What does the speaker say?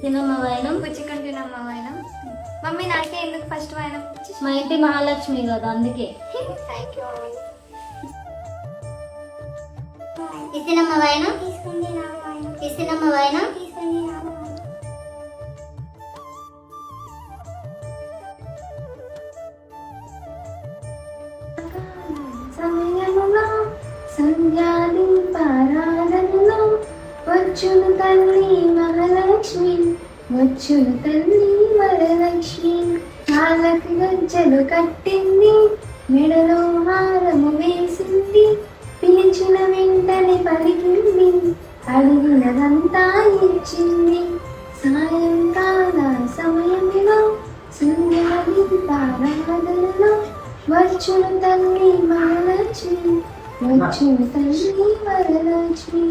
తినమ్మ వాయనం. పుచ్చుకొని తినమ్మ వాయనం. మమ్మీ నాకే ఎందుకు ఫస్ట్ వాయనం? మా ఇంటి మహాలక్ష్మి కదా అందుకే. Thank you mummy. ఇసినమ్మ వాయనం. తీసుకుంటే నా వాయనం. ఇసినమ్మ వాయనం. తీసుకుంటే నా వాయనం. సమయములో సంధ్యాదీపారాధనలో వచ్చును తల్లి మహాలక్ష్మి, వచ్చును తల్లి వరలక్ష్మి. కాళ్ళకి గజ్జలు కట్టింది, మెడలో హారము వేసింది, పిలిచిన వెంటనే పలికింది, అడిగినదంతా ఇచ్చింది. సాయంకాల సమయంలో సంధ్యాదీపారాధనలో వచ్చును తల్లి మహాలక్ష్మి, వచ్చును తల్లి వరలక్ష్మి.